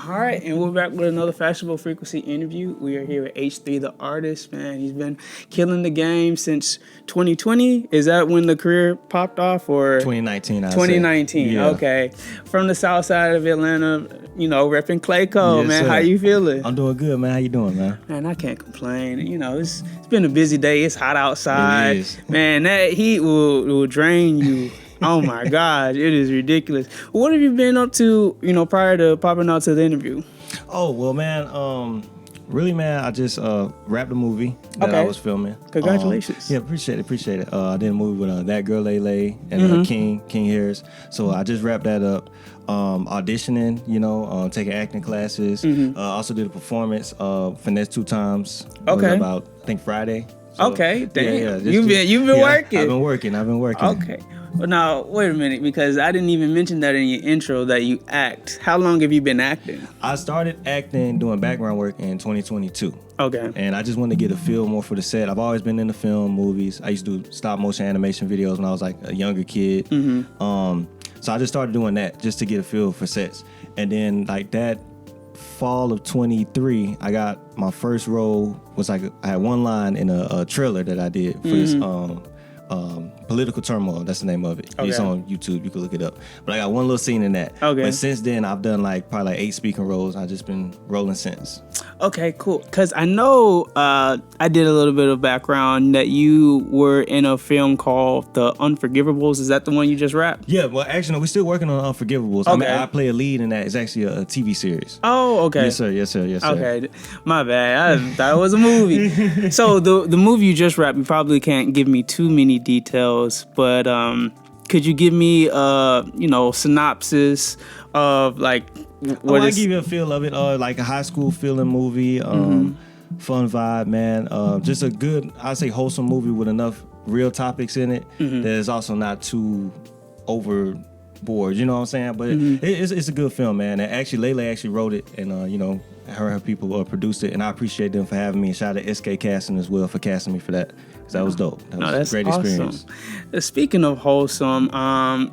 All right, and we're back with another Fashionable Frequency interview. We are here with H3theArtist, man. He's been killing the game since 2020. Is that when the career popped off, or 2019? 2019. Yeah. Okay, from the south side of Atlanta, you know, repping Clayco, Yes, man. sir. How you feeling? I'm doing good, man. How you doing, man? Man, I can't complain. You know, it's been a busy day. It's hot outside. It is. Man, that heat will drain you. Oh my gosh, it is ridiculous. What have you been up to, you know, prior to popping out to the interview? Oh, well, man, really, man, I just wrapped a movie that I was filming. Congratulations. Yeah, appreciate it. I did a movie with That Girl Lele and King Harris. So I just wrapped that up. Auditioning, you know, taking acting classes. Also did a performance, Finesse 2 times. Okay. About, I think, Friday. So, Okay, damn. Yeah, You've been working. I've been working. Okay. Well, now, wait a minute, because I didn't even mention that in your intro that you act. How long have you been acting? I started acting, doing background work in 2022. Okay. And I just wanted to get a feel more for the set. I've always been into film, movies. I used to do stop motion animation videos when I was like a younger kid. So I just started doing that just to get a feel for sets. And then like that fall of 23, I got my first role. Was like I had one line in a trailer that I did for this Political Turmoil. That's the name of it. Okay. It's on YouTube. You can look it up. But I got one little scene in that. Okay. But since then, I've done probably 8 speaking roles. I've just been rolling since. Okay, cool. Because I know I did a little bit of background that you were in a film called The Unforgivables. Is that the one you just wrapped? Yeah, well, actually, no, we're still working on Unforgivables. Okay. I mean, I play a lead in that. It's actually a TV series. Oh, okay. Yes, sir. Okay, my bad. I thought it was a movie. So the movie you just wrapped, you probably can't give me too many details, but could you give me synopsis of like what I is? give you a feel of it, like a high school feeling movie, fun vibe, man. Just a good, I'd say, wholesome movie with enough real topics in it that is also not too overboard. You know what I'm saying? But it's a good film, man. And actually, Lele actually wrote it, and her people produced it, and I appreciate them for having me. And shout out to SK Casting as well for casting me for that. That was dope. That was a great experience. Speaking of wholesome,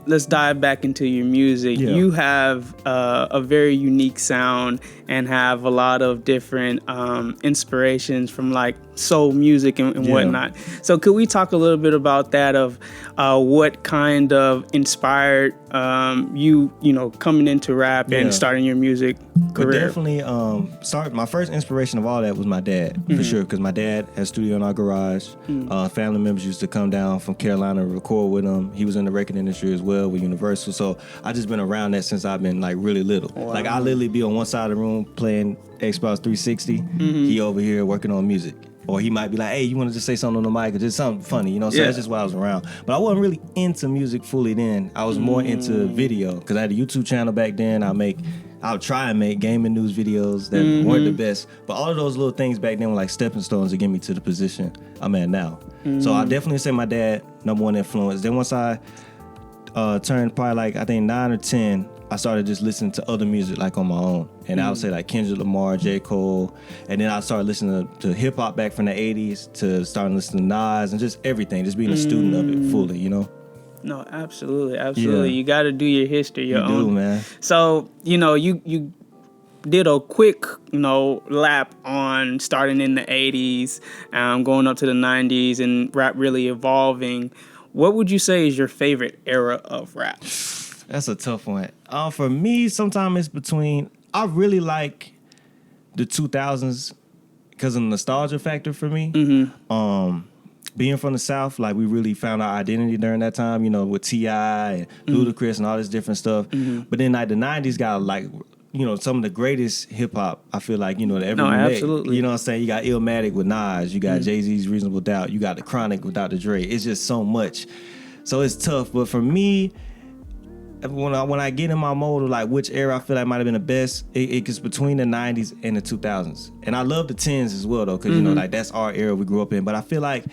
let's dive back into your music. Yeah. You have a very unique sound and have a lot of different inspirations from like soul music and whatnot. So could we talk a little bit about that, of what kind of inspired you coming into rap and starting your music career? But definitely, my first inspiration of all that was my dad, for sure, because my dad had a studio in our garage. Family members used to come down from Carolina to record with him. He was in the record industry as well with Universal, so I just been around that since I've been like really little. Wow. Like I literally be on one side of the room playing Xbox 360. He over here working on music. Or he might be like, hey, you want to just say something on the mic or just something funny, So that's just why I was around. But I wasn't really into music fully then. I was more into video, because I had a YouTube channel back then. I would try and make gaming news videos that weren't the best. But all of those little things back then were like stepping stones to get me to the position I'm at now. So I definitely say my dad, number one influence. Then once I turned probably like, I think 9 or 10, I started just listening to other music like on my own. And I would say like Kendrick Lamar, J. Cole. And then I started listening to hip hop back from the 80s to starting listening to Nas and just everything, just being a student of it fully, No, absolutely. Yeah. You got to do your history, your own. You do, man. So, you did a quick, lap on starting in the 80s, going up to the 90s, and rap really evolving. What would you say is your favorite era of rap? That's a tough one. For me, sometimes it's between, I really like the 2000s because of the nostalgia factor for me. Being from the South, like we really found our identity during that time, with T.I. and Ludacris and all this different stuff. But then like the 90s got like, some of the greatest hip hop, I feel like, that ever made. Absolutely. You know what I'm saying? You got Illmatic with Nas, you got Jay-Z's Reasonable Doubt, you got The Chronic with Dr. Dre. It's just so much. So it's tough. But for me, when I get in my mode of like which era I feel like might have been the best, it's between the 90s and the 2000s. And I love the 10s as well, though, because, like that's our era we grew up in. But I feel like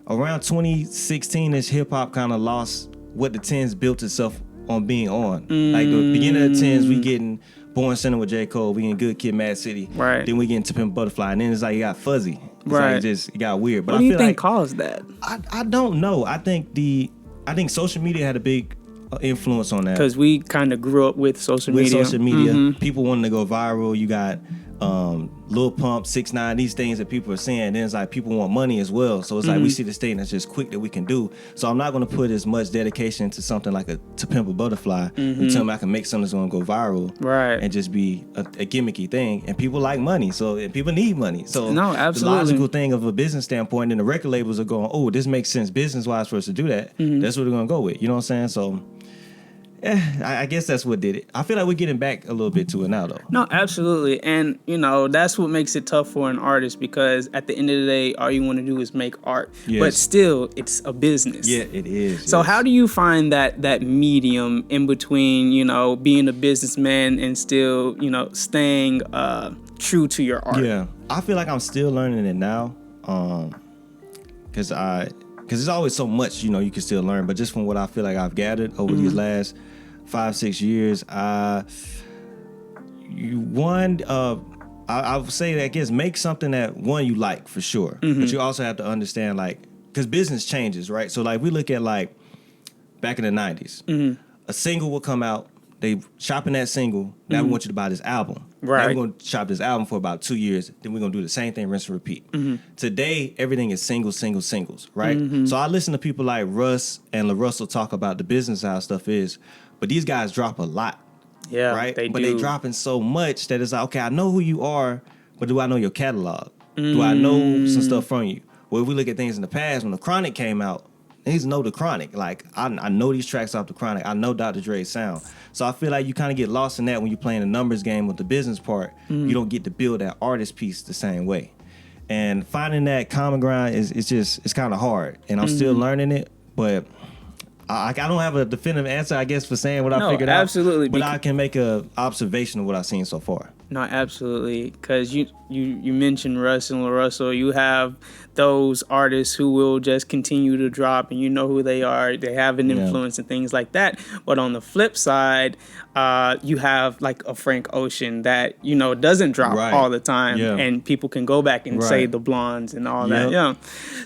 around 2016-ish, hip-hop kind of lost what the 10s built itself on being on. Like the beginning of the 10s, we getting Born Center with J. Cole, we getting Good Kid, Mad City. Right. Then we getting To Pimp a Butterfly, and then it's like it got fuzzy. It's right. Like it got weird. But what do you feel think like, caused that? I don't know. I think social media had a big influence on that. Because we kind of grew up with social media. With social media, people wanting to go viral. You got Lil Pump, 6ix9ine, these things that people are saying. Then it's like people want money as well. So it's like we see this thing that's just quick that we can do. So I'm not going to put as much dedication into something like To Pimp a Butterfly until I can make something that's going to go viral, and just be a gimmicky thing. And people like money, so people need money. So no, absolutely. The logical thing of a business standpoint, and the record labels are going, oh, this makes sense business wise for us to do that. That's what they're going to go with. You know what I'm saying? So. I guess that's what did it. I feel like we're getting back a little bit to it now, though. No, absolutely. And, that's what makes it tough for an artist, because at the end of the day, all you want to do is make art. Yes. But still, it's a business. Yeah, it is. So how do you find that medium in between, being a businessman and still, staying true to your art? Yeah, I feel like I'm still learning it now, because there's always so much, you can still learn. But just from what I feel like I've gathered over these last 5-6 years, I would say that, I guess, make something that you like for sure. But you also have to understand, because business changes, right? So we look at back in the 90s, a single would come out, they shopping that single. Now we want you to buy this album. Right. Now we're going to shop this album for about 2 years. Then we're going to do the same thing, rinse and repeat. Today, everything is singles, right? So I listen to people like Russ and LaRussell talk about the business, how stuff is. But these guys drop a lot. Yeah, right? They but do. They dropping so much that it's like, okay, I know who you are, but do I know your catalog? Do I know some stuff from you? Well, if we look at things in the past, when the Chronic came out, niggas know the Chronic. I know these tracks off the Chronic. I know Dr. Dre's sound. So I feel like you kind of get lost in that when you're playing the numbers game with the business part. You don't get to build that artist piece the same way. And finding that common ground it's kind of hard. And I'm still learning it, but I don't have a definitive answer, I guess, for saying what I figured out. Absolutely. But I can make an observation of what I've seen so far. No, absolutely. Because you mentioned Russ and LaRussell. You have those artists who will just continue to drop, and you know who they are. They have an influence and things like that. But on the flip side, you have a Frank Ocean that doesn't drop all the time, and people can go back and say the Blondes and all that. Yeah.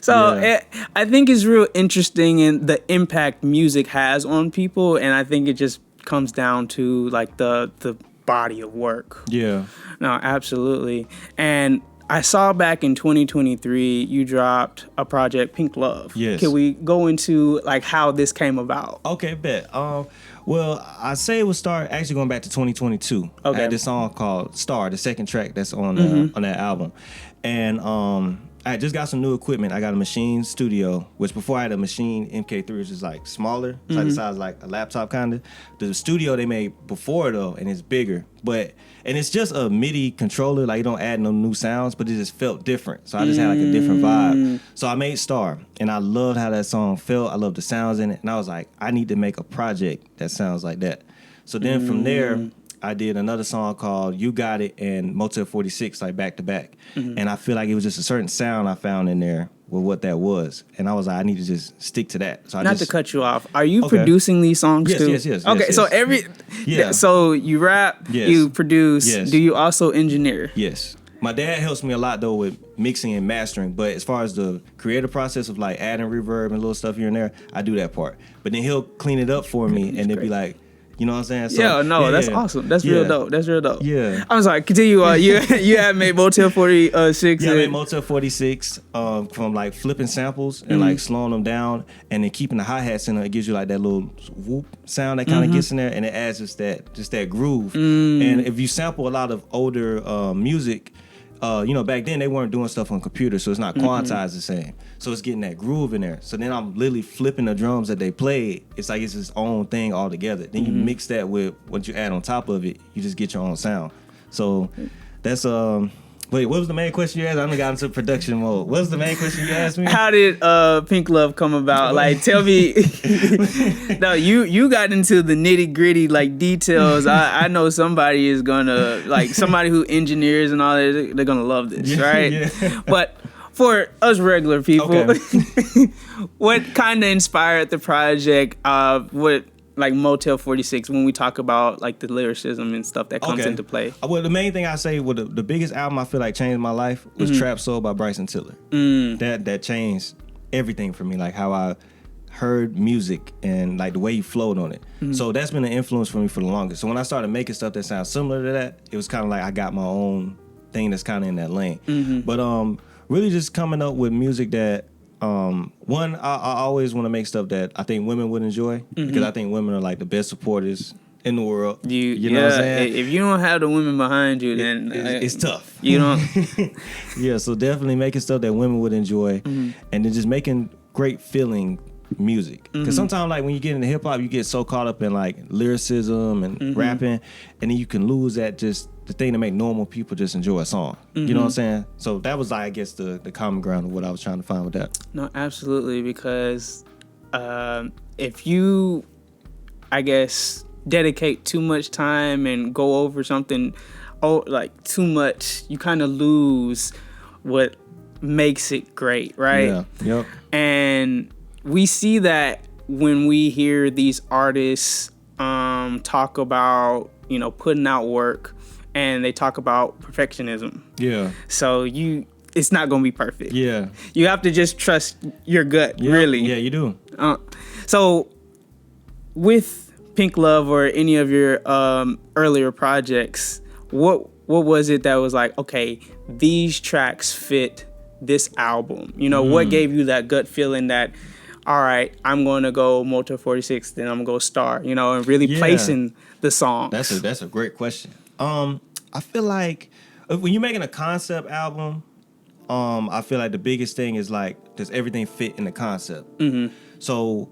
So I think it's real interesting in the impact music has on people, and I think it just comes down to the body of work. Yeah. No, absolutely. And I saw back in 2023 you dropped a project, Pink Love. Yes. Can we go into how this came about? Okay, bet. Well, I say it would start actually going back to 2022. Okay. I had this song called Star, the second track that's on that album. And I just got some new equipment. I got a machine studio, which before I had a machine MK3, which is smaller. It's the size of a laptop kind of. The studio they made before though, and it's bigger. And it's just a MIDI controller. You don't add no new sounds, but it just felt different. So I just had a different vibe. So I made Star, and I loved how that song felt. I loved the sounds in it. And I was like, I need to make a project that sounds like that. So then from there, I did another song called You Got It and Motel 46, back to back. And I feel like it was just a certain sound I found in there with what that was. And I was like, I need to just stick to that. So Not to cut you off, are you producing these songs too? Yes. Okay, yes. So so you rap, you produce, do you also engineer? Yes. My dad helps me a lot though with mixing and mastering, but as far as the creative process of adding reverb and little stuff here and there, I do that part. But then he'll clean it up for me and then be like, you know what I'm saying? So, that's awesome. That's real dope. That's real dope. Yeah. I'm sorry. Continue. You have made Motel 46. Yeah, I made Motel 46 from flipping samples and slowing them down and then keeping the hi-hats in there. It gives you that little whoop sound that kind of gets in there, and it adds just that groove. And if you sample a lot of older music, back then they weren't doing stuff on computers, so it's not quantized the same. So it's getting that groove in there. So then I'm literally flipping the drums that they played. It's it's its own thing altogether. Then you mix that with what you add on top of it. You just get your own sound. So that's Wait, what was the main question you asked? I done got into production mode. What was the main question you asked me? How did Pink Love come about? Tell me. No, you got into the nitty gritty details. I know somebody is gonna somebody who engineers and all that. They're gonna love this, right? Yeah. But for us regular people, what kind of inspired the project? What Motel 46 when we talk about the lyricism and stuff that comes into play? Well, the main thing I say, the biggest album I feel changed my life was Trap Soul by Bryson Tiller. That changed everything for me, how heard music and like the way you flowed on it. So that's been an influence for me for the longest. So when I started making stuff that sounds similar to that, it was kind of like I got my own thing that's kind of in that lane. But really just coming up with music that one, I always want to make stuff that I think women would enjoy, because I think women are like the best supporters in the world. You know what I'm saying? If you don't have the women behind you, then it's tough. You don't. Yeah, so definitely making stuff that women would enjoy, and then just making great feeling music. Because sometimes, like, when you get into hip hop, you get so caught up in like lyricism and rapping, and then you can lose that just the thing to make normal people just enjoy a song. You know what I'm saying? So that was, like, I guess, the common ground of what I was trying to find with that. No, absolutely. Because if you, I guess, dedicate too much time and go over something, like too much, you kind of lose what makes it great, right? Yeah. Yep. And we see that when we hear these artists talk about, putting out work, and they talk about perfectionism. Yeah. So it's not going to be perfect. Yeah. You have to just trust your gut, really. Yeah, you do. So with Pink Love or any of your earlier projects, what was it that was like, okay, these tracks fit this album? What gave you that gut feeling that, all right, I'm going to go Motel 46, then I'm going to go Star, and really placing the songs? That's a great question. I feel like when you're making a concept album, I feel like the biggest thing is like, does everything fit in the concept? So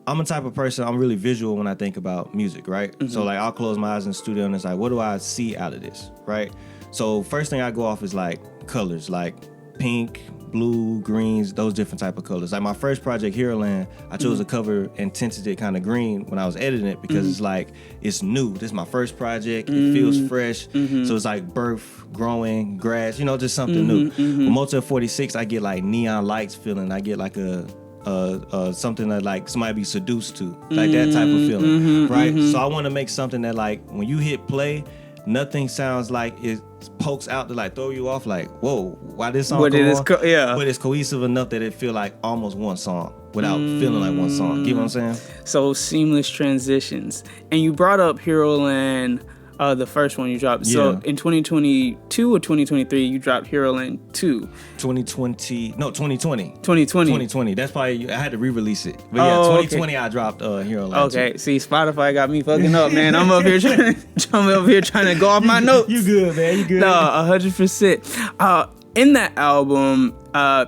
I'm a type of person, I'm really visual when I think about music, right? So like I'll close my eyes in the studio and it's like, what do I see out of this, right? So first thing I go off is like colors, like pink, blue, greens, those different type of colors. Like my first project, Hero Land, I chose a cover and tinted it kind of green when I was editing it, because it's like, it's new. This is my first project. It feels fresh. So it's like birth, growing, grass, just something new. With Motel 46, I get like neon lights feeling. I get like something that like somebody be seduced to, like that type of feeling, right? So I want to make something that like when you hit play, nothing sounds like it pokes out to like throw you off, like, whoa, why this song come on? But it's cohesive enough that it feel like almost one song without feeling like one song. You know what I'm saying? So seamless transitions. And you brought up Hero Land, the first one you dropped. So in 2022 or 2023, you dropped Hero Land 2. 2020. 2020. That's probably, I had to re-release it. But yeah, 2020 I dropped Hero Land 2. Okay, see, Spotify got me fucking up, man. I'm up here trying to go off my notes. You good, man. You good. No, 100%. In that album,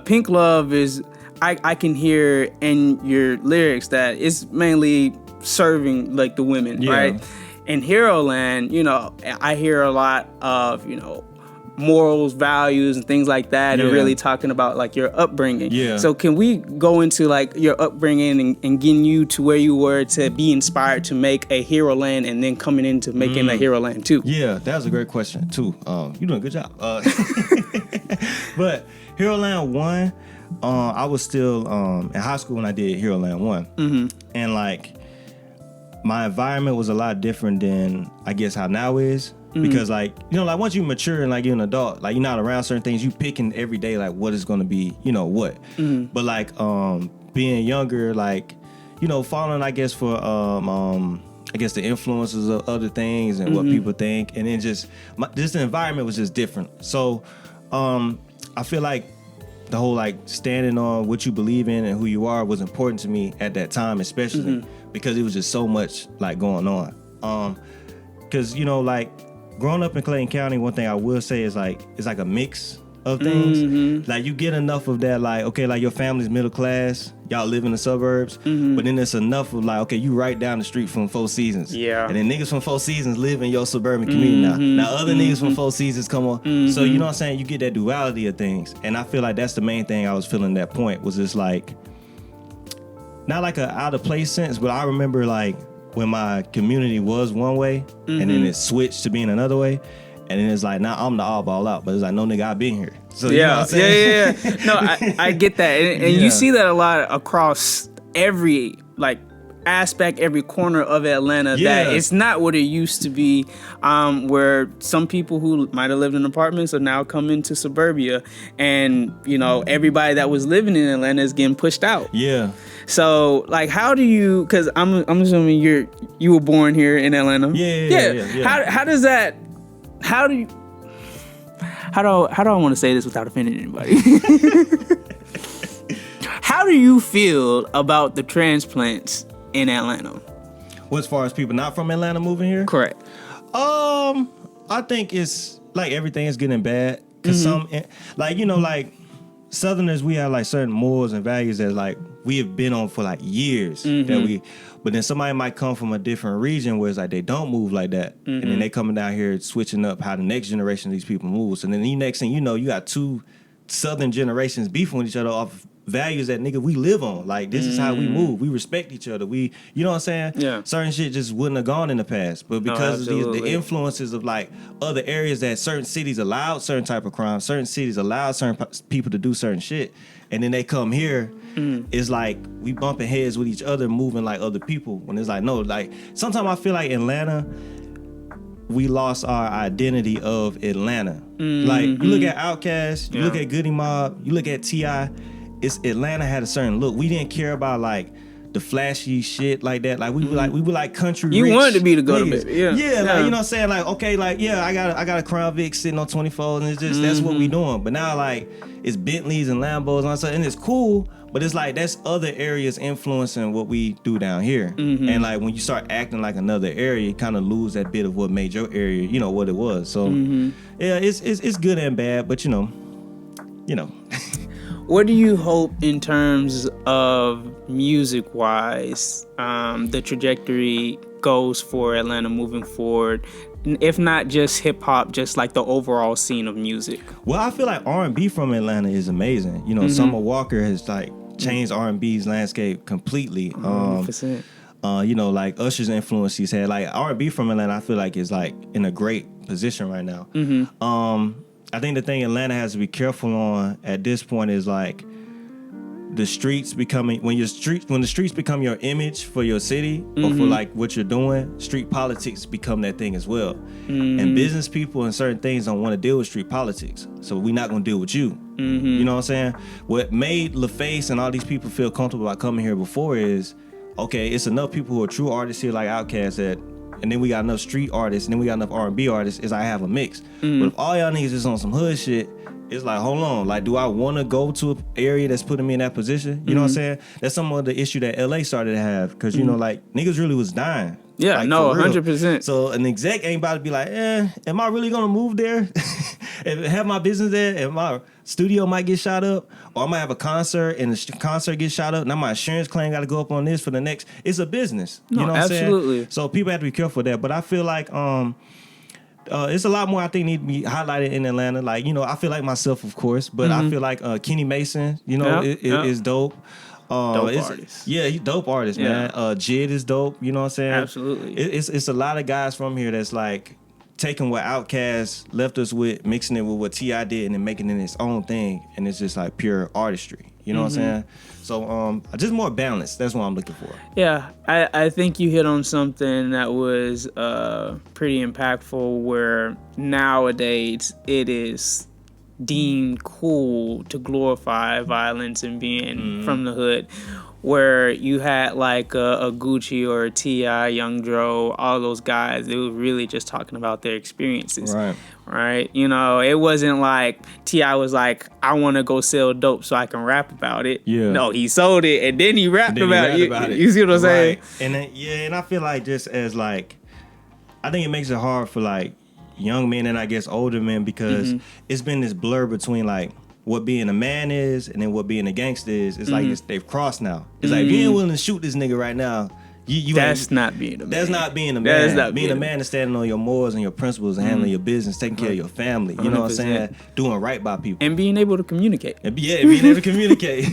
Pink Love is, I can hear in your lyrics that it's mainly serving like the women, right? In Hero Land, I hear a lot of, morals, values, and things like that, and really talking about like your upbringing. Yeah. So can we go into like your upbringing and getting you to where you were to be inspired to make a Hero Land and then coming into making a Hero Land 2? Yeah, that was a great question too. You're doing a good job. But Hero Land 1, I was still in high school when I did Hero Land 1. And like, my environment was a lot different than I guess how now is, because like, like once you mature and like you're an adult, like you're not around certain things, you picking every day like what is going to be, what. But like being younger, like following I guess for I guess the influences of other things and what people think, and then just the environment was just different. So I feel like the whole like standing on what you believe in and who you are was important to me at that time, especially because it was just so much like going on. Because like growing up in Clayton County, one thing I will say is like it's like a mix of things. Like you get enough of that, like okay, like your family's middle class, y'all live in the suburbs, but then there's enough of like okay, you right down the street from Four Seasons, and then niggas from Four Seasons live in your suburban community now other niggas from Four Seasons come on, so you know what I'm saying, you get that duality of things, and I feel like that's the main thing I was feeling at that point, was just like not like a out of place sense, but I remember like when my community was one way and then it switched to being another way. And then it's like, now I'm the oddball out, but it's like, no nigga, I've been here. So you know what I'm saying? Yeah. No, I get that. And you see that a lot across every, like, aspect, every corner of Atlanta that it's not what it used to be, where some people who might have lived in apartments are now coming to suburbia, and you know, everybody that was living in Atlanta is getting pushed out. Yeah. So like, how do you? Because I'm assuming you were born here in Atlanta. Yeah. How does that? How do I want to say this without offending anybody? How do you feel about the transplants in Atlanta? Well, as far as people not from Atlanta moving here? Correct. I think it's like everything is getting bad. Cause some, like, you know, like Southerners, we have like certain morals and values that like we have been on for like years. But then somebody might come from a different region where it's like they don't move like that. And then they coming down here switching up how the next generation of these people moves. And then the next thing you know, you got two Southern generations beefing with each other off values that nigga we live on. Like this is how we move. We respect each other. We, you know what I'm saying? Yeah. Certain shit just wouldn't have gone in the past. But because of the influences of like other areas that certain cities allowed certain type of crime, certain cities allowed certain people to do certain shit, and then they come here, it's like we bumping heads with each other, moving like other people. When it's like, no, like sometimes I feel like Atlanta, we lost our identity of Atlanta. Like you look at Outkast, you look at Goody Mob, you look at T.I., it's Atlanta had a certain look. We didn't care about like the flashy shit like that. Like we were like country. You rich wanted to be the go-to niggas. baby. Yeah. Like, you know what I'm saying? Like, okay, like, yeah, I got a Crown Vic sitting on 24, and it's just that's what we doing. But now like it's Bentleys and Lambos and stuff, and it's cool, but it's like that's other areas influencing what we do down here. And like when you start acting like another area, you kind of lose that bit of what made your area, you know, what it was. So yeah, it's good and bad, but you know. What do you hope in terms of music-wise, the trajectory goes for Atlanta moving forward? If not just hip-hop, just like the overall scene of music. Well, I feel like R&B from Atlanta is amazing. You know, Summer Walker has like changed R&B's landscape completely. 100%. You know, like Usher's influence he's had. Like R&B from Atlanta, I feel like is like in a great position right now. I think the thing Atlanta has to be careful on at this point is like the streets becoming when the streets become your image for your city or for like what you're doing, street politics become that thing as well. And business people and certain things don't want to deal with street politics, so we're not gonna deal with you. You know what I'm saying? What made LaFace and all these people feel comfortable about coming here before is, okay, it's enough people who are true artists here like Outkast that. And then we got enough street artists, and then we got enough R&B artists, is I have a mix. But if all y'all niggas is on some hood shit, it's like, hold on, like, do I want to go to an area that's putting me in that position? You know what I'm saying? That's some of the issue that LA started to have, because, you know, like, niggas really was dying. Yeah, like, no, 100%. So an exec ain't about to be like, am I really going to move there? and have my business there, and my studio might get shot up, or I might have a concert and the concert gets shot up. Now my insurance claim got to go up on this for the next. It's a business. No, you know what absolutely. I'm saying? So people have to be careful with that. But I feel like it's a lot more I think need to be highlighted in Atlanta. Like, you know, I feel like myself, of course, but I feel like Kenny Mason, you know, is dope. Dope artist. Yeah, he's dope artist, man. Jid is dope. You know what I'm saying? Absolutely. It's a lot of guys from here that's like taking what Outkast left us with, mixing it with what T.I. did, and then making it its own thing, and it's just like pure artistry. You know what I'm saying? So just more balance. That's what I'm looking for. Yeah, I think you hit on something that was pretty impactful, where nowadays it is deemed cool to glorify violence and being from the hood, where you had like a Gucci or a T.I., Young Dro, all those guys, they were really just talking about their experiences. Right? You know, it wasn't like T.I. was like, I want to go sell dope so I can rap about it. Yeah. No, he sold it and then he rapped about it. You see what I'm saying? And then, and I feel like just as like, I think it makes it hard for like young men and I guess older men, because it's been this blur between like what being a man is and then what being a gangster is. It's like they've crossed now. It's like, if you ain't willing to shoot this nigga right now, you that's not being a man. That's not being a man. That is not being a man is standing on your morals and your principles and handling your business, taking care of your family. You know what I'm saying? Doing right by people. And being able to communicate. Being able to communicate.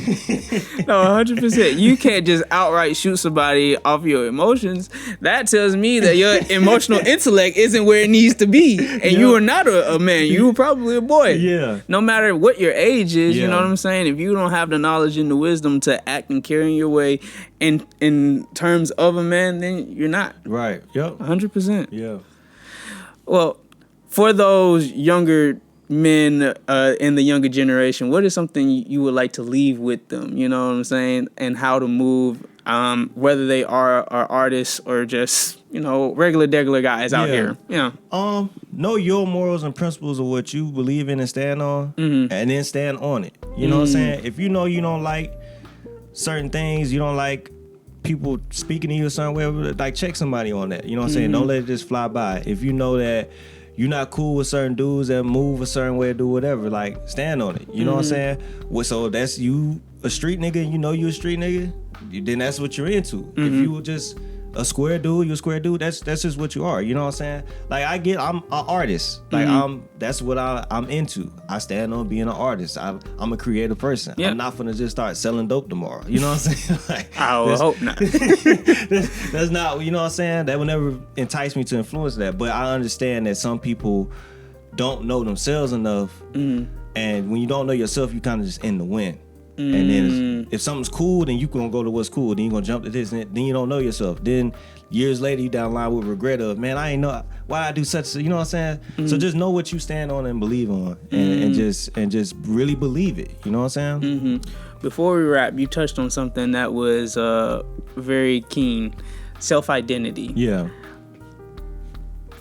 No, 100%. You can't just outright shoot somebody off your emotions. That tells me that your emotional intellect isn't where it needs to be. And you are not a man. You were probably a boy. Yeah. No matter what your age is, you know what I'm saying? If you don't have the knowledge and the wisdom to act and carry your way in terms of a man, then you're not. Right. Yep. 100%. Yeah. Well, for those younger men in the younger generation, what is something you would like to leave with them? You know what I'm saying? And how to move, whether they are artists or just, regular guys out here. Yeah. Know your morals and principles of what you believe in and stand on, and then stand on it. You know what I'm saying? If you know you don't like certain things, you don't like people speaking to you a certain way, like check somebody on that. You know what I'm saying? Don't let it just fly by. If you know that you're not cool with certain dudes that move a certain way or do whatever, like stand on it. You know what I'm saying? So that's you a street nigga, and you know you a street nigga, then that's what you're into. If you were just a square dude, you're a square dude, that's just what you are. You know what I'm saying? Like I'm an artist. Like that's what I'm into. I stand on being an artist. I'm a creative person. Yep. I'm not gonna just start selling dope tomorrow. You know what I'm saying? Like, I would hope not. That's not, you know what I'm saying? That would never entice me to influence that. But I understand that some people don't know themselves enough. And when you don't know yourself, you kind of just in the wind. And then if something's cool, then you gonna go to what's cool. Then you gonna jump to this, and then you don't know yourself. Then years later, you down the line with regret of, man, I ain't know why I do such. You know what I'm saying? So just know what you stand on and believe on, and just really believe it. You know what I'm saying? Before we wrap, you touched on something that was very keen: self-identity. Yeah.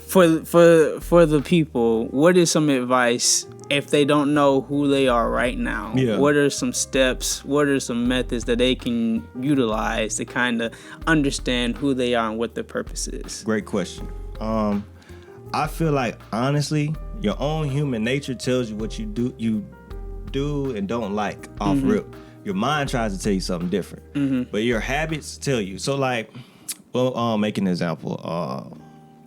For the people, what is some advice if they don't know who they are right now? Yeah. What are some steps? What are some methods that they can utilize to kind of understand who they are and what their purpose is? Great question. I feel like, honestly, your own human nature tells you what you do and don't like off rip. Your mind tries to tell you something different, but your habits tell you. So like, make an example.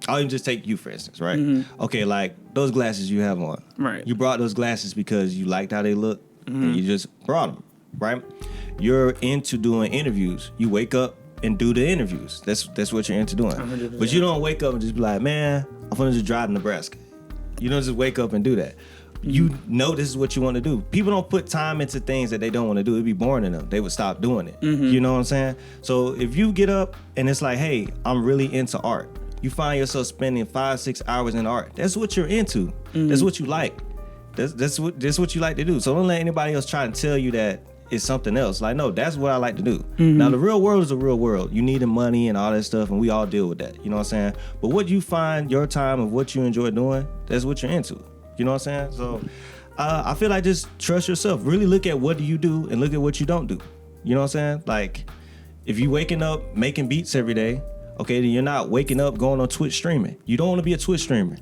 I'll even just take you, for instance, right? Okay, like those glasses you have on. Right. You brought those glasses because you liked how they look, and you just brought them, right? You're into doing interviews. You wake up and do the interviews. That's what you're into doing. 100%. But you don't wake up and just be like, man, I'm gonna just drive to Nebraska. You don't just wake up and do that. You know this is what you want to do. People don't put time into things that they don't want to do. It'd be boring to them. They would stop doing it. You know what I'm saying? So if you get up and it's like, hey, I'm really into art. You find yourself spending 5-6 hours in art. That's what you're into. That's what you like. That's what you like to do. So don't let anybody else try to tell you that it's something else. Like, no, that's what I like to do. Now, the real world is the real world. You need the money and all that stuff, and we all deal with that. You know what I'm saying? But what you find your time of what you enjoy doing, that's what you're into. You know what I'm saying? So I feel like just trust yourself. Really look at what do you do and look at what you don't do. You know what I'm saying? Like, if you waking up making beats every day, okay, then you're not waking up going on Twitch streaming. You don't want to be a Twitch streamer.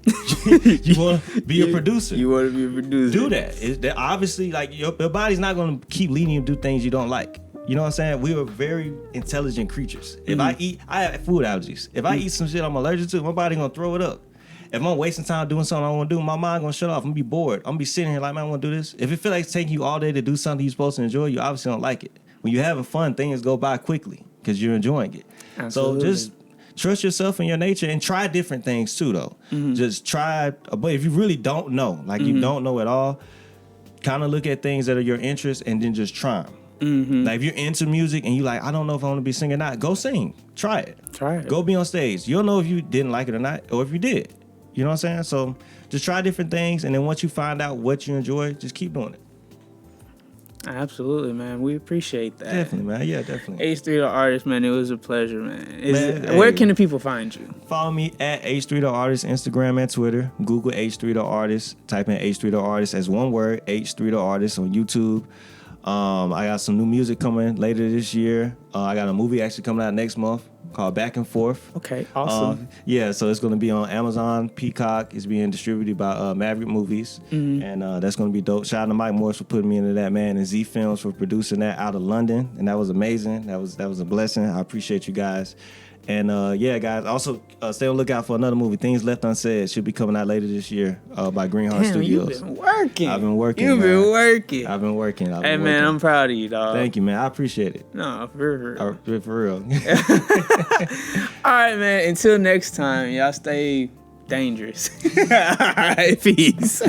You want to be a producer. You want to be a producer. Do that. Obviously, like your body's not going to keep leading you to do things you don't like. You know what I'm saying? We are very intelligent creatures. If I have food allergies. If I eat some shit I'm allergic to, my body going to throw it up. If I'm wasting time doing something I don't want to do, my mind going to shut off. I'm going to be bored. I'm going to be sitting here like, man, I want to do this. If it feel like it's taking you all day to do something you're supposed to enjoy, you obviously don't like it. When you're having fun, things go by quickly because you're enjoying it. Absolutely. So just trust yourself and your nature and try different things too, though. Just try, but if you really don't know, like you don't know at all, kind of look at things that are your interest and then just try them. Like if you're into music and you like, I don't know if I want to be singing or not, go sing. Try it. Go be on stage. You'll know if you didn't like it or not, or if you did. You know what I'm saying? So just try different things, and then once you find out what you enjoy, just keep doing it. Absolutely, man. We appreciate that. Definitely, man. Yeah, definitely. H3theArtist, man. It was a pleasure, man. Where can the people find you? Follow me at H3theArtist, Instagram and Twitter. Google H3theArtist. Type in H3theArtist as one word. H3theArtist on YouTube. I got some new music coming later this year. I got a movie actually coming out next month called Back and Forth. Okay, awesome. Yeah, so it's going to be on Amazon, Peacock. It's being distributed by Maverick Movies, and that's going to be dope. Shout out to Mike Morris for putting me into that, man, and Z Films for producing that out of London, and that was amazing. That was a blessing. I appreciate you guys. And yeah, guys, also stay on the lookout for another movie, Things Left Unsaid. Should be coming out later this year by Greenheart Studios. You've been working. I've been working. You've been working. I've been working. Hey, man, I'm proud of you, dog. Thank you, man. I appreciate it. No, for real. For real. All right, man. Until next time, y'all stay dangerous. All right, peace.